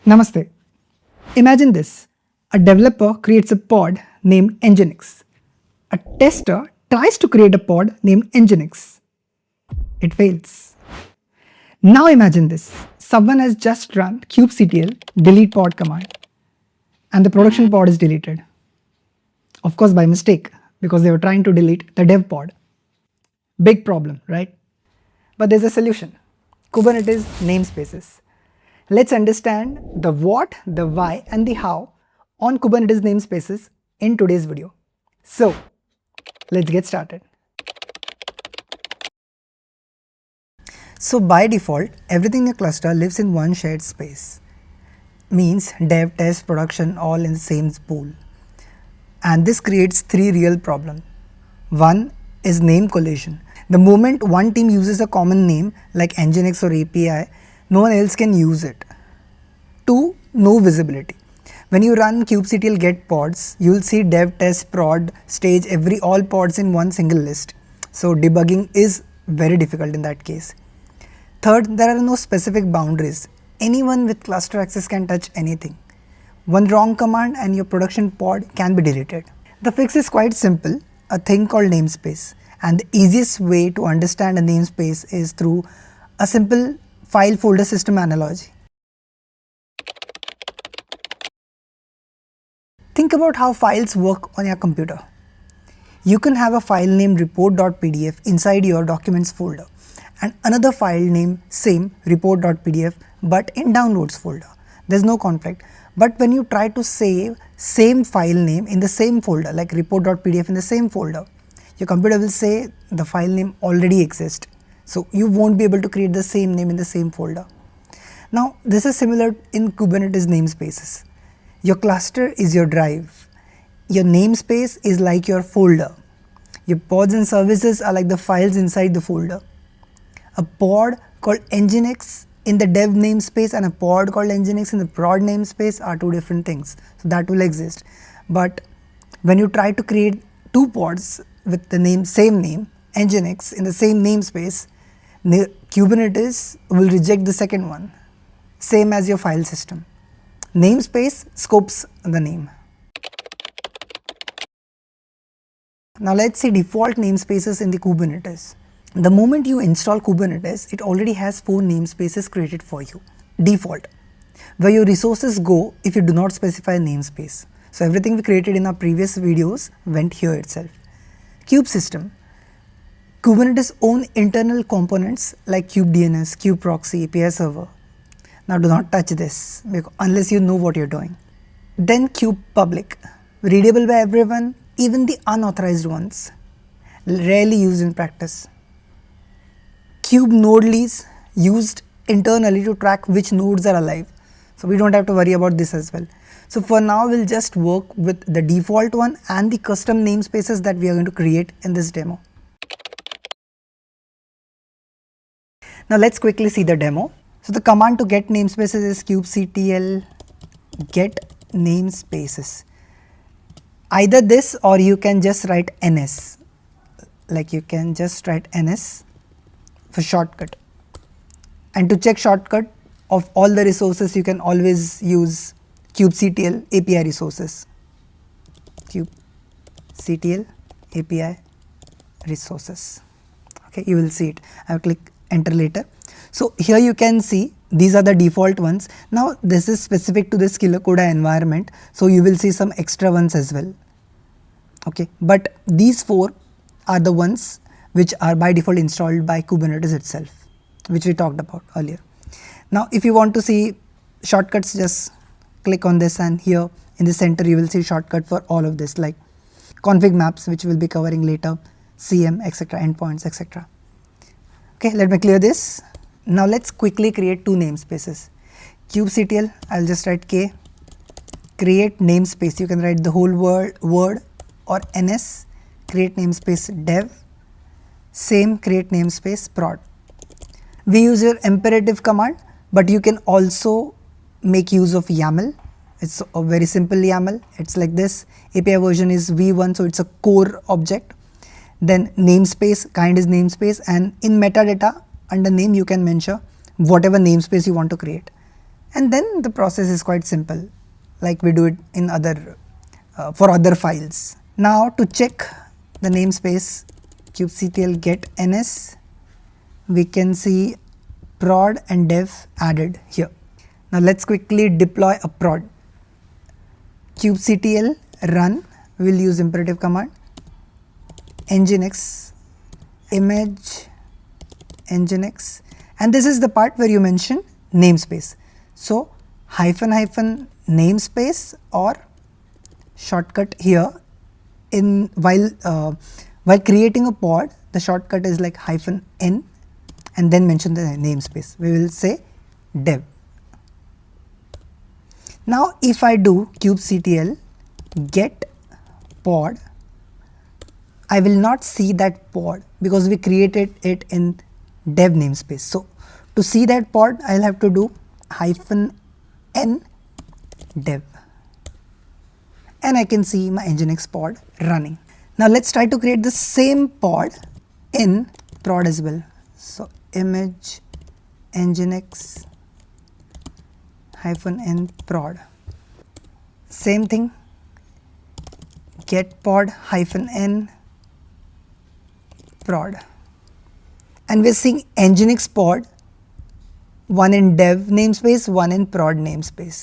Namaste. Imagine this. A developer creates a pod named Nginx. A tester tries to create a pod named Nginx. It fails. Now imagine this. Someone has just run kubectl delete pod command and the production pod is deleted. Of course by mistake because they were trying to delete the dev pod. Big problem, right? But there's a solution. Kubernetes Namespaces. Let's understand the what, the why and the how on Kubernetes namespaces in today's video. So let's get started. So by default, everything in your cluster lives in one shared space. Means dev, test, production all in the same pool. And this creates three real problems. One is name collision. The moment one team uses a common name like Nginx or API, no one else can use it. 2. No visibility. When you run kubectl get pods, you will see dev, test, prod, stage, all pods in one single list. So debugging is very difficult in that case. Third, there are no specific boundaries. Anyone with cluster access can touch anything. One wrong command and your production pod can be deleted. The fix is quite simple, a thing called namespace. And the easiest way to understand a namespace is through a simple file folder system analogy. Think about how files work on your computer. You can have a file named report.pdf inside your documents folder and another file named same report.pdf but in downloads folder. There's no conflict. But when you try to save same file name in the same folder like report.pdf in the same folder, your computer will say the file name already exists. So you won't be able to create the same name in the same folder. Now this is similar in Kubernetes namespaces. Your cluster is your drive. Your namespace is like your folder. Your pods and services are like the files inside the folder. A pod called Nginx in the dev namespace and a pod called Nginx in the prod namespace are two different things. So that will exist. But when you try to create two pods with the same name, Nginx in the same namespace, Kubernetes will reject the second one. Same as your file system. Namespace scopes the name. Now let's see default namespaces in the Kubernetes. The moment you install Kubernetes, it already has 4 namespaces created for you. Default, where your resources go if you do not specify a namespace. So everything we created in our previous videos went here itself. Kube system, Kubernetes own internal components like kube DNS, kube proxy, API server. Now do not touch this unless you know what you're doing. Then kube public, readable by everyone, even the unauthorized ones, rarely used in practice. Kube node lease, used internally to track which nodes are alive. So we don't have to worry about this as well. So for now we'll just work with the default one and the custom namespaces that we are going to create in this demo. Now let's quickly see the demo. So the command to get namespaces is kubectl get namespaces. Either this or you can just write ns. Like you can just write ns for shortcut. And to check shortcut of all the resources, you can always use kubectl API resources. Kubectl API resources. Okay, you will see it. I will click enter later. So here you can see these are the default ones. Now this is specific to this Kilocoda environment, so you will see some extra ones as well. Okay, but these 4 are the ones which are by default installed by Kubernetes itself, which we talked about earlier. Now if you want to see shortcuts, just click on this and here in the center you will see shortcut for all of this like config maps, which we'll be covering later, CM, etc., endpoints, etc. Okay, let me clear this. Now let's quickly create 2 namespaces. Kubectl, I'll just write K, create namespace, you can write the whole word or ns, create namespace dev, same create namespace prod. We use your imperative command, but you can also make use of YAML. It's a very simple YAML. It's like this. API version is v1, so it's a core object. Then namespace, kind is namespace, and in metadata under name you can mention whatever namespace you want to create. And then the process is quite simple, like we do it in other for other files. Now to check the namespace kubectl get ns, we can see prod and dev added here. Now let's quickly deploy a prod. Kubectl run, we will use imperative command, nginx image nginx, and this is the part where you mention namespace. So hyphen namespace, or shortcut here in while creating a pod, the shortcut is like -n and then mention the namespace. We will say dev. Now if I do kubectl get pod, I will not see that pod because we created it in dev namespace. So to see that pod, I'll have to do -n dev, and I can see my nginx pod running. Now let's try to create the same pod in prod as well. So image nginx -n prod, same thing, get pod -n prod, and we're seeing nginx pod, one in dev namespace, one in prod namespace.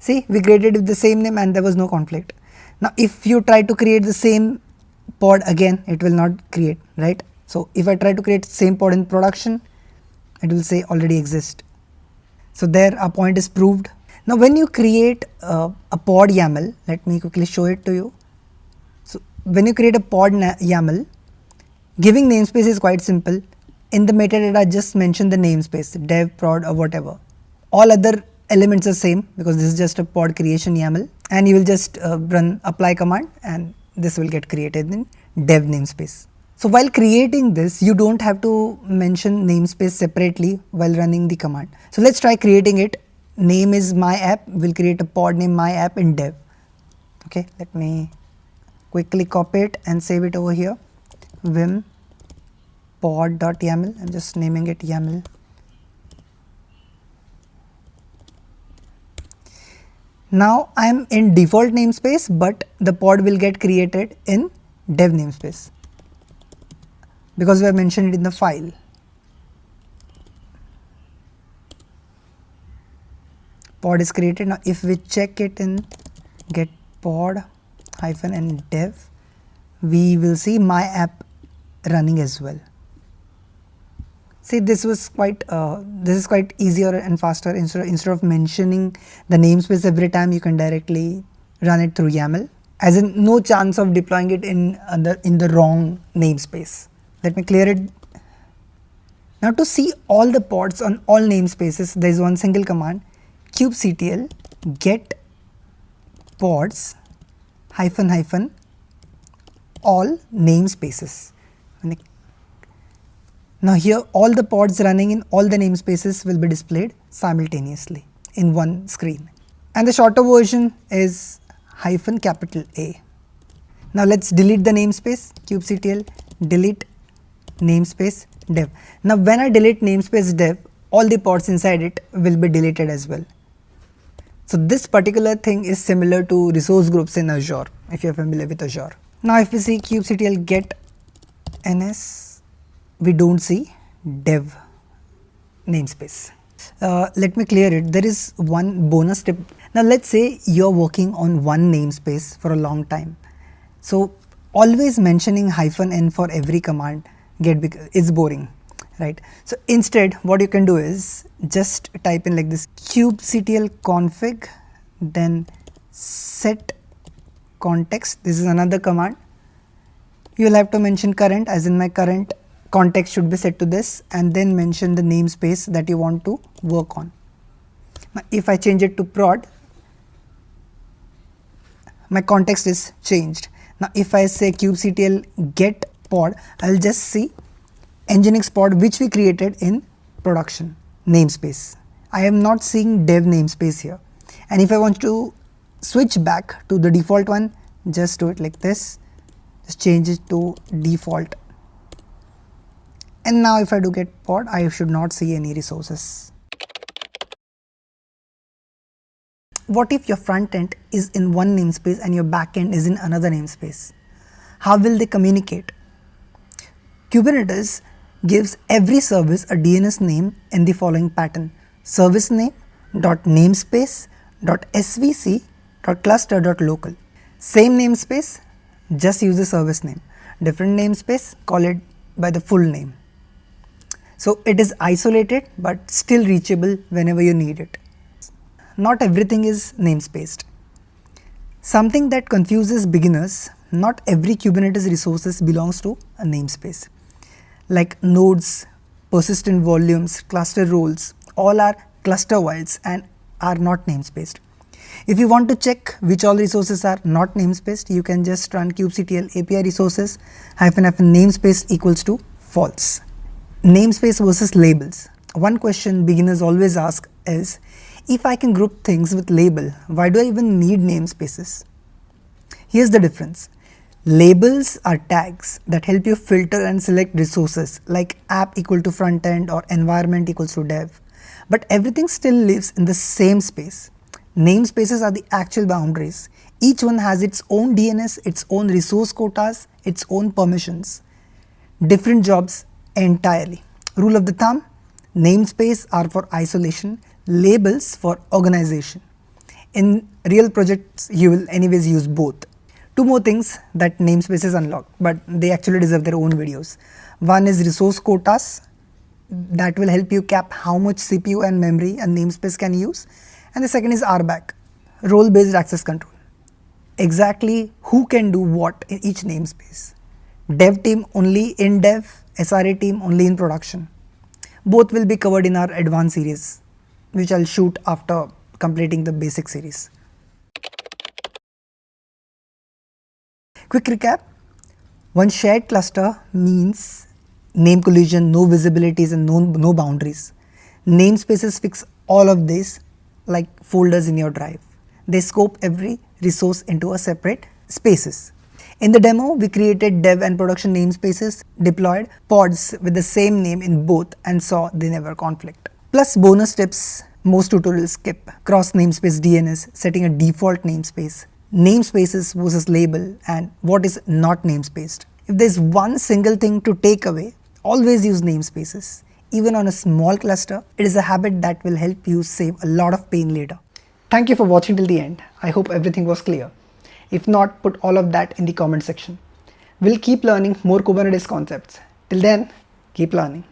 See, we created with the same name and there was no conflict. Now if you try to create the same pod again, it will not create, right? So if I try to create same pod in production, it will say already exist. So there our point is proved. Now when you create a pod YAML, let me quickly show it to you. So when you create a pod YAML, giving namespace is quite simple. In the metadata, just mention the namespace, dev, prod or whatever. All other elements are same because this is just a pod creation YAML, and you will just run apply command and this will get created in dev namespace. So while creating this, you don't have to mention namespace separately while running the command. So let's try creating it. Name is my app, we'll create a pod name my app in dev. Okay, let me quickly copy it and save it over here. Vim pod.yaml, I'm just naming it YAML. Now I'm in default namespace, but the pod will get created in dev namespace because we have mentioned it in the file. Pod is created. Now if we check it in get pod -n dev, we will see my app running as well. See, this is quite easier and faster. Instead of mentioning the namespace every time, you can directly run it through YAML, as in no chance of deploying it in the wrong namespace. Let me clear it. Now to see all the pods on all namespaces, there is one single command, kubectl get pods all namespaces. Now here all the pods running in all the namespaces will be displayed simultaneously in one screen, and the shorter version is -A. Now let's delete the namespace, kubectl delete namespace dev. Now when I delete namespace dev, all the pods inside it will be deleted as well. So this particular thing is similar to resource groups in Azure, if you are familiar with Azure. Now if we see kubectl get ns, we don't see dev namespace. Let me clear it. There is one bonus tip. Now let's say you're working on one namespace for a long time. So always mentioning -n for every command is boring, right? So instead what you can do is just type in like this kubectl config, then set context. This is another command. You will have to mention current, as in my current context should be set to this, and then mention the namespace that you want to work on. Now if I change it to prod, my context is changed. Now if I say kubectl get pod, I will just see nginx pod which we created in production namespace. I am not seeing dev namespace here, and if I want to switch back to the default one, just do it like this, just change it to default, and now if I do get pod, I should not see any resources. What if your front end is in one namespace and your back end is in another namespace? How will they communicate? Kubernetes gives every service a DNS name in the following pattern: service name .namespace .svc .cluster .local. Same namespace, just use the service name. Different namespace, call it by the full name. So it is isolated but still reachable whenever you need it. Not everything is namespaced. Something that confuses beginners: not every Kubernetes resources belongs to a namespace. Like nodes, persistent volumes, cluster roles, all are cluster wilds and are not namespaced. If you want to check which all resources are not namespaced, you can just run kubectl API resources -namespace equals to false. Namespace versus labels. One question beginners always ask is, if I can group things with label, why do I even need namespaces? Here's the difference. Labels are tags that help you filter and select resources like app equal to front end or environment equals to dev. But everything still lives in the same space. Namespaces are the actual boundaries. Each one has its own DNS, its own resource quotas, its own permissions. Different jobs entirely. Rule of the thumb: namespaces are for isolation, labels for organization. In real projects, you will anyways use both. Two more things that namespaces unlock, but they actually deserve their own videos. One is resource quotas, that will help you cap how much CPU and memory a namespace can use. And the second is RBAC, role-based access control. Exactly who can do what in each namespace. Dev team only in dev, SRE team only in production. Both will be covered in our advanced series, which I'll shoot after completing the basic series. Quick recap: one shared cluster means name collision, no visibilities and no boundaries. Namespaces fix all of this like folders in your drive. They scope every resource into a separate spaces. In the demo, we created dev and production namespaces, deployed pods with the same name in both and saw they never conflict. Plus bonus tips most tutorials skip: cross-namespace DNS, setting a default namespace, namespaces versus label, and what is not namespaced. If there's one single thing to take away, always use namespaces. Even on a small cluster, it is a habit that will help you save a lot of pain later. Thank you for watching till the end. I hope everything was clear. If not, put all of that in the comment section. We'll keep learning more Kubernetes concepts. Till then, keep learning.